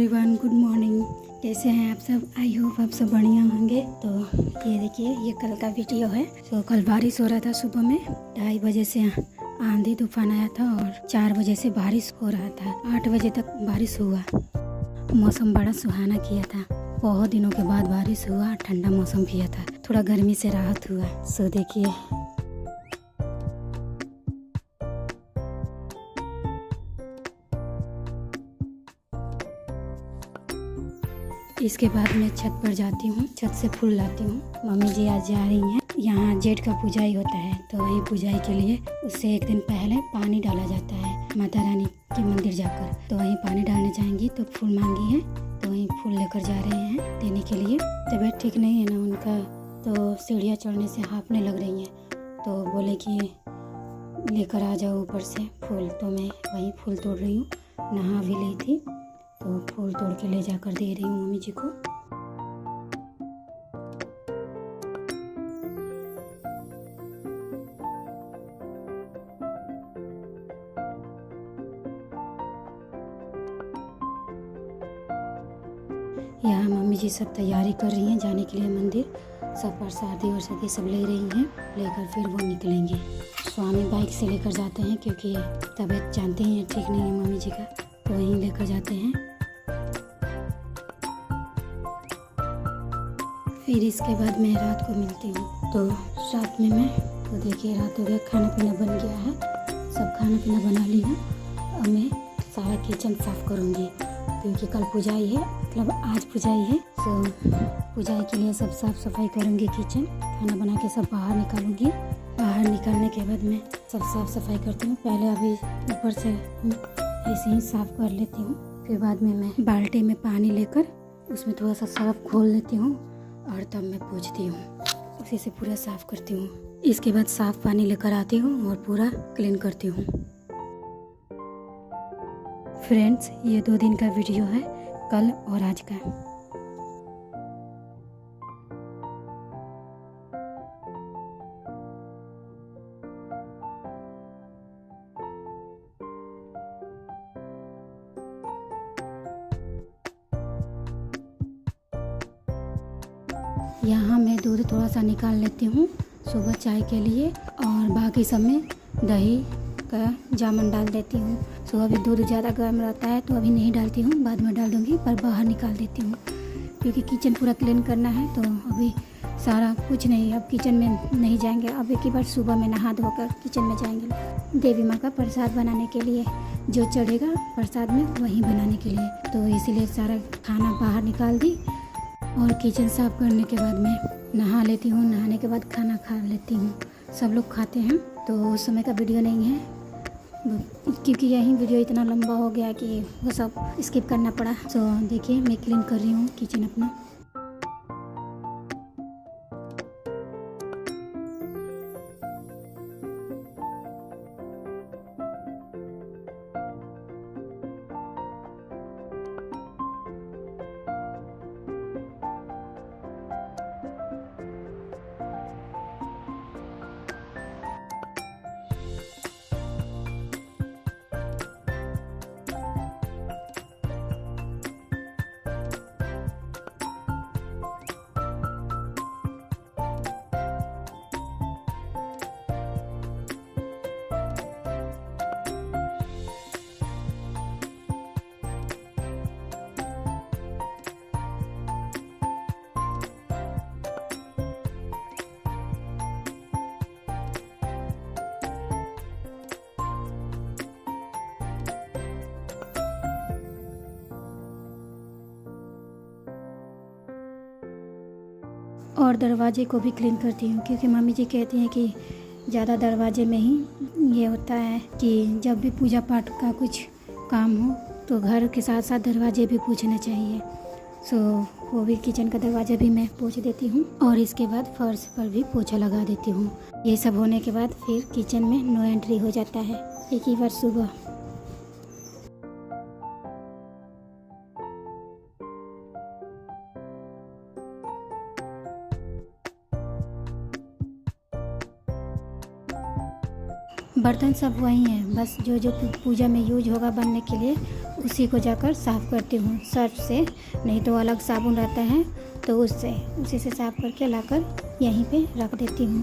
Everyone, good morning. कैसे हैं आप सब? आई होप आप सब बढ़िया होंगे। तो ये देखिए, ये कल का वीडियो है। तो कल बारिश हो रहा था सुबह में 2:30 बजे से आंधी तूफान आया था और 4 बजे से बारिश हो रहा था। 8 बजे तक बारिश हुआ। मौसम बड़ा सुहाना किया था। बहुत दिनों के बाद बारिश हुआ, ठंडा मौसम किया था, थोड़ा गर्मी से राहत हुआ। सो देखिए, इसके बाद मैं छत पर जाती हूँ, छत से फूल लाती हूँ। मम्मी जी आज जा रही हैं, यहाँ जेठ का पूजाई होता है। तो वही पूजाई के लिए उससे एक दिन पहले पानी डाला जाता है माता रानी के मंदिर जाकर। तो वहीं पानी डालने जाएंगी तो फूल मांगी है, तो वहीं फूल लेकर जा रहे हैं देने के लिए। तबीयत ठीक नहीं है ना उनका, तो सीढ़ियाँ चढ़ने से हाँफने लग रही हैं। तो बोले कि लेकर आ जाओ ऊपर से फूल। तो मैं वहीं फूल तोड़ रही हूँ, नहा भी ली थी तो फूल तोड़ के ले जाकर दे रही हूँ मम्मी जी को। यहाँ मम्मी जी सब तैयारी कर रही हैं जाने के लिए मंदिर। सब प्रसादी और सदी सब ले रही हैं, लेकर फिर वो निकलेंगे। स्वामी बाइक से लेकर जाते हैं क्योंकि तबीयत जानते ही हैं ठीक नहीं है मम्मी जी का, तो वहीं लेकर जाते हैं। फिर इसके बाद मैं रात को मिलती हूँ। तो रात में मैं तो देखिए, रात हो गया, खाना पीना बन गया है, सब खाना पीना बना ली है। अब मैं सारा किचन साफ़ करूँगी क्योंकि कल पूजाई है, मतलब आज पूजाई है। तो पूजाई के लिए सब साफ़ सफाई करूँगी। किचन खाना बना के सब बाहर निकालूँगी। बाहर निकालने के बाद मैं सब साफ़ सफाई करती हूँ। पहले अभी ऊपर से ऐसे ही साफ़ कर लेती हूँ, फिर बाद में मैं बाल्टी में पानी लेकर उसमें थोड़ा सा सर्फ घोल लेती हूँ और तब मैं पोंछती हूँ, उसी से पूरा साफ़ करती हूँ। इसके बाद साफ़ पानी लेकर आती हूँ और पूरा क्लीन करती हूँ। फ्रेंड्स, ये 2 दिन का वीडियो है, कल और आज का। यहाँ मैं दूध थोड़ा सा निकाल लेती हूँ सुबह चाय के लिए, और बाकी सब में दही का जामुन डाल देती हूँ। सुबह भी दूध ज़्यादा गर्म रहता है तो अभी नहीं डालती हूँ, बाद में डाल दूँगी, पर बाहर निकाल देती हूँ क्योंकि किचन पूरा क्लीन करना है। तो अभी सारा कुछ नहीं, अब किचन में नहीं जाएंगे। अब एक ही बार सुबह में नहा धोकर किचन में जाएंगे देवी माँ का प्रसाद बनाने के लिए, जो चढ़ेगा प्रसाद में वही बनाने के लिए। तो इसीलिए सारा खाना बाहर निकाल दी और किचन साफ़ करने के बाद मैं नहा लेती हूँ। नहाने के बाद खाना खा लेती हूँ। सब लोग खाते हैं, तो उस समय का वीडियो नहीं है क्योंकि यही वीडियो इतना लंबा हो गया कि वो सब स्किप करना पड़ा। तो देखिए, मैं क्लीन कर रही हूँ किचन अपना। और दरवाजे को भी क्लीन करती हूँ क्योंकि मम्मी जी कहती हैं कि ज़्यादा दरवाजे में ही ये होता है कि जब भी पूजा पाठ का कुछ काम हो तो घर के साथ साथ दरवाजे भी पोंछने चाहिए। सो वो भी किचन का दरवाज़ा भी मैं पोंछ देती हूँ और इसके बाद फर्श पर भी पोछा लगा देती हूँ। ये सब होने के बाद फिर किचन में नो एंट्री हो जाता है एक ही बार सुबह। बर्तन सब वही हैं, बस जो जो पूजा में यूज होगा बनने के लिए उसी को जाकर साफ़ करती हूँ सर्फ से, नहीं तो अलग साबुन रहता है तो उसी से साफ़ करके लाकर यहीं पे रख देती हूँ,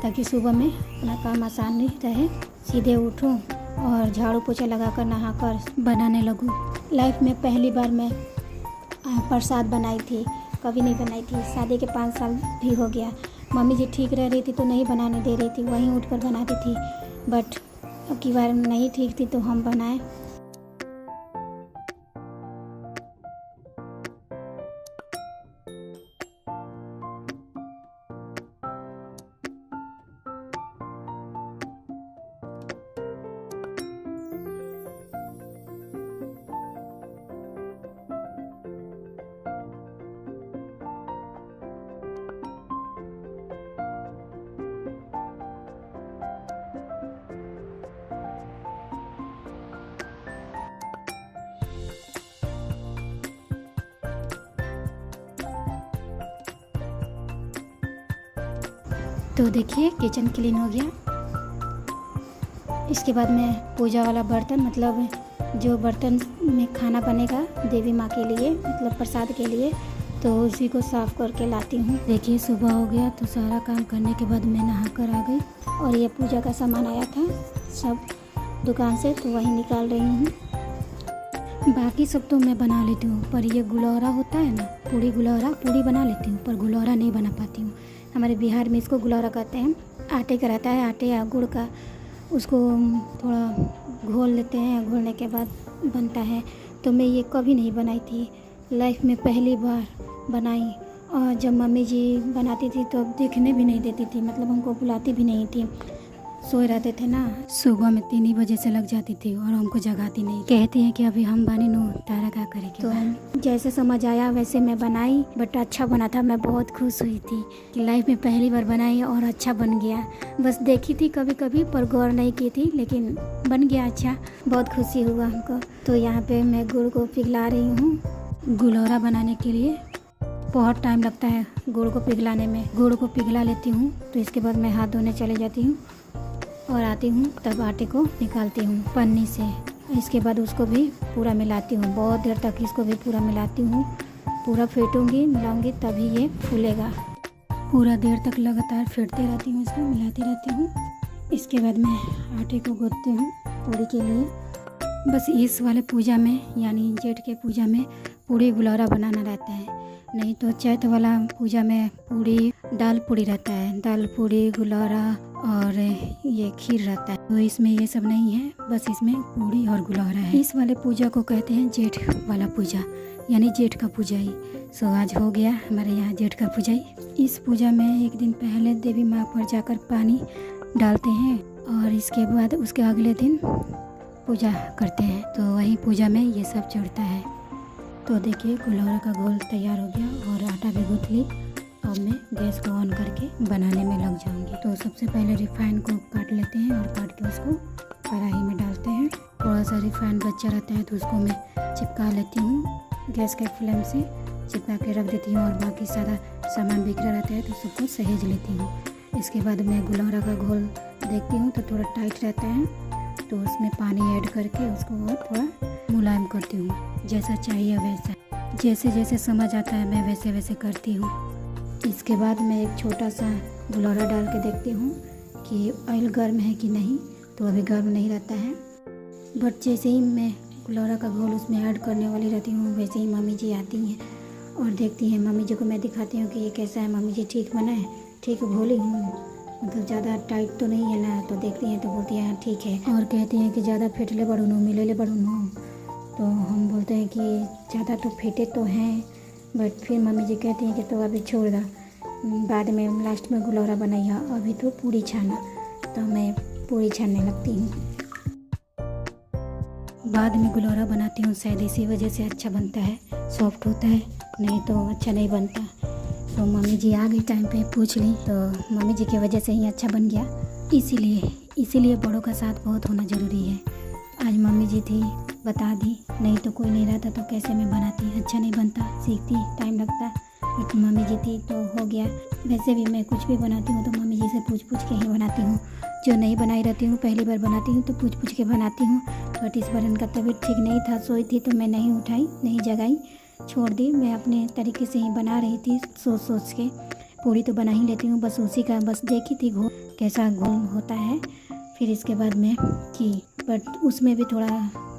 ताकि सुबह में अपना काम आसान नहीं रहे, सीधे उठूँ और झाड़ू पोछा लगाकर नहाकर बनाने लगूँ। लाइफ में पहली बार मैं प्रसाद बनाई थी, कभी नहीं बनाई थी। शादी के 5 साल भी हो गया। मम्मी जी ठीक रह रही थी तो नहीं बनाने दे रही थी, वहीं उठकर बनाती थी, बट अब की बार नहीं ठीक थी तो हम बनाए। तो देखिए किचन क्लीन हो गया। इसके बाद मैं पूजा वाला बर्तन, मतलब जो बर्तन में खाना बनेगा देवी माँ के लिए, मतलब प्रसाद के लिए, तो उसी को साफ़ करके लाती हूँ। देखिए सुबह हो गया तो सारा काम करने के बाद मैं नहा कर आ गई, और ये पूजा का सामान आया था सब दुकान से, तो वही निकाल रही हूँ। बाकी सब तो मैं बना लेती हूँ, पर ये गुलौरा होता है ना, पूड़ी बना लेती हूँ, पर गुलौरा नहीं बना पाती हूँ। हमारे बिहार में इसको गुलौरा कहते हैं। आटे का रहता है, आटे या गुड़ का, उसको थोड़ा घोल लेते हैं, घोलने के बाद बनता है। तो मैं ये कभी नहीं बनाई थी, लाइफ में पहली बार बनाई। और जब मम्मी जी बनाती थी तो अब देखने भी नहीं देती थी, मतलब हमको बुलाती भी नहीं थी। सोए रहते थे ना, सुबह में 3 ही बजे से लग जाती थी और हमको जगाती नहीं। कहती हैं कि अभी हम बानी नो तारा क्या करेंगे। तो जैसे समझ आया वैसे मैं बनाई, बट अच्छा बना था। मैं बहुत खुश हुई थी कि लाइफ में पहली बार बनाई और अच्छा बन गया। बस देखी थी कभी कभी, पर गौर नहीं की थी, लेकिन बन गया अच्छा, बहुत खुशी हुआ हमको। तो यहाँ पे मैं गुड़ को पिघला रही हूँ। गुलौरा बनाने के लिए बहुत टाइम लगता है गुड़ को पिघलाने में। गुड़ को पिघला लेती हूँ, तो इसके बाद मैं हाथ धोने चले जाती हूँ और आती हूँ, तब आटे को निकालती हूँ पन्नी से। इसके बाद उसको भी पूरा मिलाती हूँ, बहुत देर तक इसको भी पूरा मिलाती हूँ। पूरा फेंटूँगी, मिलाऊँगी, तभी ये फूलेगा। पूरा देर तक लगातार फेंटते रहती हूँ, इसको मिलाती रहती हूँ। इसके बाद मैं आटे को गूँथती हूँ पूड़ी के लिए। बस इस वाले पूजा में, यानी जेठ के पूजा में पूड़ी गुलौरा बनाना रहता है, नहीं तो चैत वाला पूजा में पूड़ी, दाल पूड़ी रहता है, दाल पूड़ी गुलौरा और ये खीर रहता है। तो इसमें ये सब नहीं है, बस इसमें पूड़ी और गुलौरा है। इस वाले पूजा को कहते हैं जेठ वाला पूजा, यानी जेठ का पूजाई। सो आज हो गया हमारे यहाँ जेठ का पूजाई। इस पूजा में एक दिन पहले देवी माँ पर जाकर पानी डालते हैं और इसके बाद उसके अगले दिन पूजा करते हैं। तो वही पूजा में ये सब चढ़ता है। तो देखिए गुलौरा का घोल तैयार हो गया और आटा भी गूँथ ली। अब मैं गैस को ऑन करके बनाने में लग जाऊंगी। तो सबसे पहले रिफाइन को काट लेते हैं और काट के उसको कढ़ाई में डालते हैं। थोड़ा सा रिफाइन बचा रहता है तो उसको मैं चिपका लेती हूँ, गैस के फ्लेम से चिपका के रख देती हूँ, और बाकी सारा सामान बिखरा रहता है तो सबको सहेज लेती हूँ। इसके बाद मैं गुलौरा का घोल देखती हूँ तो थोड़ा टाइट रहता है, तो उसमें पानी ऐड करके उसको और थोड़ा मुलायम करती हूँ, जैसा चाहिए वैसा। जैसे जैसे समझ आता है मैं वैसे वैसे करती हूँ। इसके बाद मैं एक छोटा सा गुलौरा डाल के देखती हूँ कि ऑयल गर्म है कि नहीं, तो अभी गर्म नहीं रहता है। बट जैसे ही मैं गुलौरा का घोल उसमें ऐड करने वाली रहती हूँ, वैसे ही मम्मी जी आती हैं और देखती हैं। मम्मी जी को मैं दिखाती हूँ कि ये कैसा है, मम्मी जी ठीक बना है, ठीक घोली हूँ, मतलब ज़्यादा टाइट तो नहीं है ना। तो देखती हैं तो बोलती हैं ठीक है, और कहती हैं कि ज़्यादा फेंटले बढ़ूँ मिलेले बढ़ूँ। तो हम बोलते हैं कि ज़्यादा तो फेंटे तो हैं, बट फिर मम्मी जी कहती हैं कि तो अभी छोड़ दा, बाद में लास्ट में गुलौरा बनाइए, अभी तो पूड़ी छाना। तो मैं पूड़ी छानने लगती हूँ। बाद में गुलौरा बनाती हूँ, शायद इसी वजह से अच्छा बनता है, सॉफ्ट होता है, नहीं तो अच्छा नहीं बनता। तो मम्मी जी आ गई टाइम पे, पूछ ली, तो मम्मी जी की वजह से ही अच्छा बन गया। इसीलिए बड़ों का साथ बहुत होना ज़रूरी है। आज मम्मी जी थी, बता दी, नहीं तो कोई नहीं रहता तो कैसे मैं बनाती, अच्छा नहीं बनता, सीखती टाइम लगता। बट मम्मी जी थी तो हो गया। वैसे भी मैं कुछ भी बनाती हूँ तो मम्मी जी से पूछ के ही बनाती हूँ। जो नहीं बनाई रहती हूँ, पहली बार बनाती हूँ तो पूछ पूछ के बनाती हूँ। बट इस बार इनका तबीयत ठीक नहीं था, सोई थी तो मैं नहीं उठाई, नहीं जगाई, छोड़ दी। मैं अपने तरीके से ही बना रही थी, सोच सोच के। पूड़ी तो बना ही लेती हूँ, बस उसी का बस देखी थी घोल कैसा घोल होता है, फिर इसके बाद में की। बट उसमें भी थोड़ा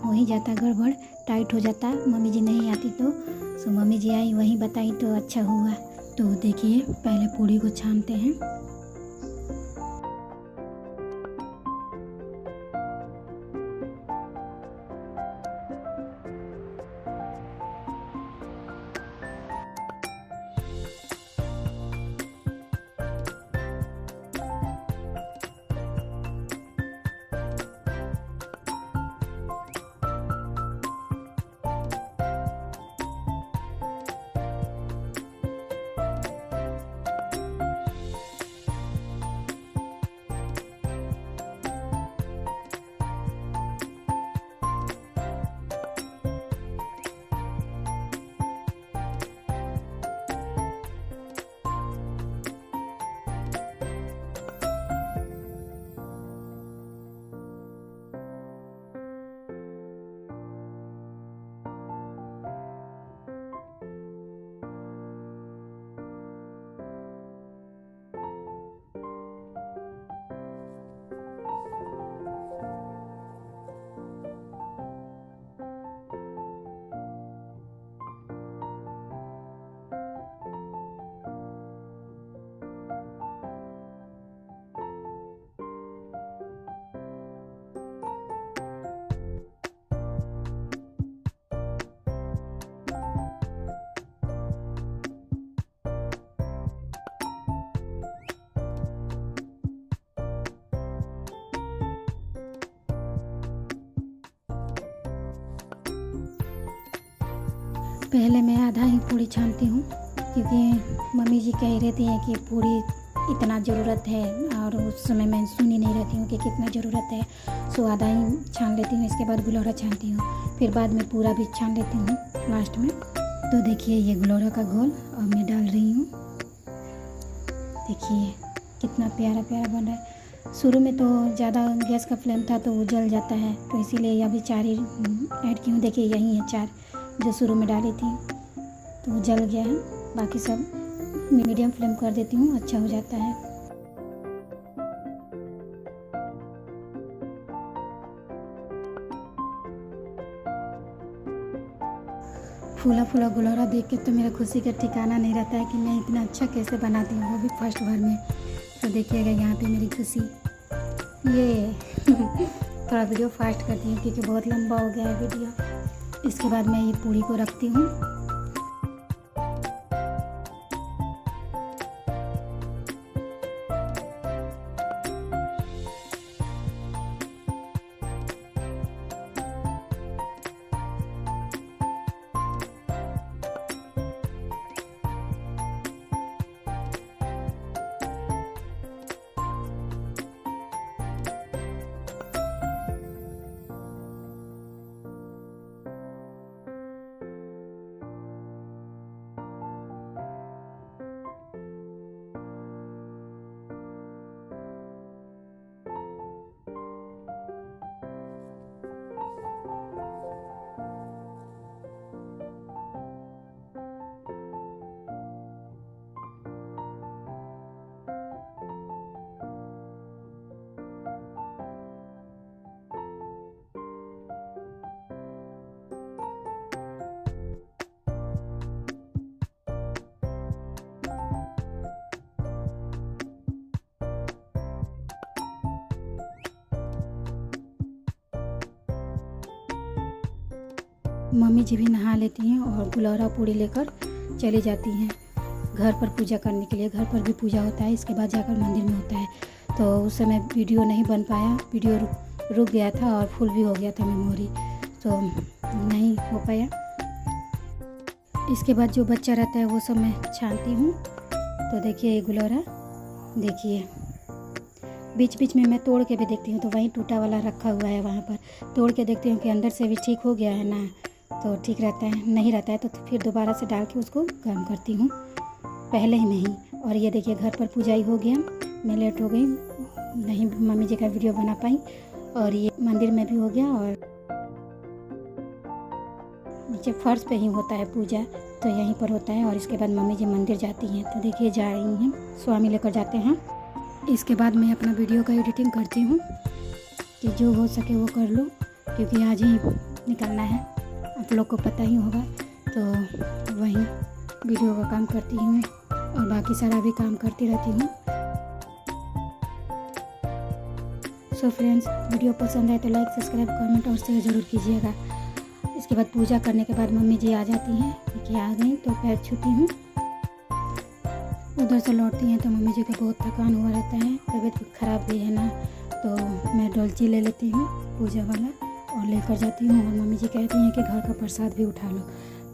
हो ही जाता गड़बड़, टाइट हो जाता। मम्मी जी नहीं आती तो सो मम्मी जी आई, वहीं बताई तो अच्छा हुआ। तो देखिए पहले पूड़ी को छानते हैं। पहले मैं आधा ही पूड़ी छानती हूँ, क्योंकि मम्मी जी कह रही थी कि पूड़ी इतना ज़रूरत है, और उस समय मैं सुनी नहीं रहती हूँ कि कितना ज़रूरत है। सो आधा ही छान लेती हूँ, इसके बाद गुलौरा छानती हूँ, फिर बाद में पूरा भी छान लेती हूँ लास्ट में। तो देखिए ये गुलौरा का घोल अब मैं डाल रही हूँ। देखिए कितना प्यारा प्यारा बन रहा है। शुरू में तो ज़्यादा गैस का फ्लेम था तो वो जल जाता है, तो इसीलिए अभी 4 ही ऐड की हूँ। देखिए यही है 4 जो शुरू में डाली थी, तो वो जल गया है। बाकी सब मीडियम फ्लेम कर देती हूँ, अच्छा हो जाता है। फूला फूला गुलौरा देख के तो मेरा खुशी का ठिकाना नहीं रहता है कि मैं इतना अच्छा कैसे बनाती हूँ, वो भी फर्स्ट बार में। तो देखिएगा यहाँ पे मेरी खुशी। ये थोड़ा वीडियो फास्ट करती हूँ क्योंकि बहुत लंबा हो गया है वीडियो। इसके बाद मैं ये पूड़ी को रखती हूँ। मम्मी जी भी नहा लेती हैं और गुलौरा पूड़ी लेकर चली जाती हैं घर पर पूजा करने के लिए। घर पर भी पूजा होता है, इसके बाद जाकर मंदिर में होता है। तो उस समय वीडियो नहीं बन पाया, वीडियो रुक गया था और फुल भी हो गया था मेमोरी, तो नहीं हो पाया। इसके बाद जो बच्चा रहता है वो सब मैं छानती हूँ। तो देखिए ये गुलौरा, देखिए बीच बीच में मैं तोड़ के भी देखती हूँ, तो वहीं टूटा वाला रखा हुआ है, वहाँ पर तोड़ के देखती हूँ कि अंदर से भी ठीक हो गया है ना, तो ठीक रहता है। नहीं रहता है तो फिर दोबारा से डाल के उसको गर्म करती हूँ पहले ही में ही। और ये देखिए घर पर पूजाई हो गया, मैं लेट हो गई नहीं मम्मी जी का वीडियो बना पाई। और ये मंदिर में भी हो गया और नीचे फर्श पे ही होता है पूजा, तो यहीं पर होता है। और इसके बाद मम्मी जी मंदिर जाती हैं, तो देखिए जा रही हैं, स्वामी लेकर जाते हैं। इसके बाद मैं अपना वीडियो का एडिटिंग करती हूँ कि जो हो सके वो कर लूँ, क्योंकि आज ही निकलना है, आप लोग को पता ही होगा। तो वहीं वीडियो का काम करती हूँ और बाकी सारा भी काम करती रहती हूँ। सो फ्रेंड्स, वीडियो पसंद आए तो लाइक, सब्सक्राइब, कमेंट और शेयर ज़रूर कीजिएगा। इसके बाद पूजा करने के बाद मम्मी जी आ जाती हैं, देखिए आ गई, तो पैर छूती हूँ। उधर से लौटती हैं तो मम्मी जी का बहुत थकान हुआ रहता है, तबीयत ख़राब भी है ना, तो मैं डोलची ले लेती हूँ पूजा वाला और लेकर जाती हूँ। और मम्मी जी कहती हैं कि घर का प्रसाद भी उठा लो,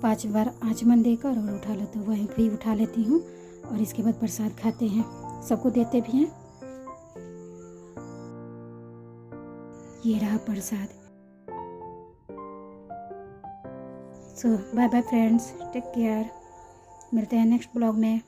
5 बार आचमन देकर और उठा लो, तो वहीं भी उठा लेती हूँ। और इसके बाद प्रसाद खाते हैं, सबको देते भी हैं। ये रहा प्रसाद। So bye bye friends, take care, मिलते हैं नेक्स्ट ब्लॉग में।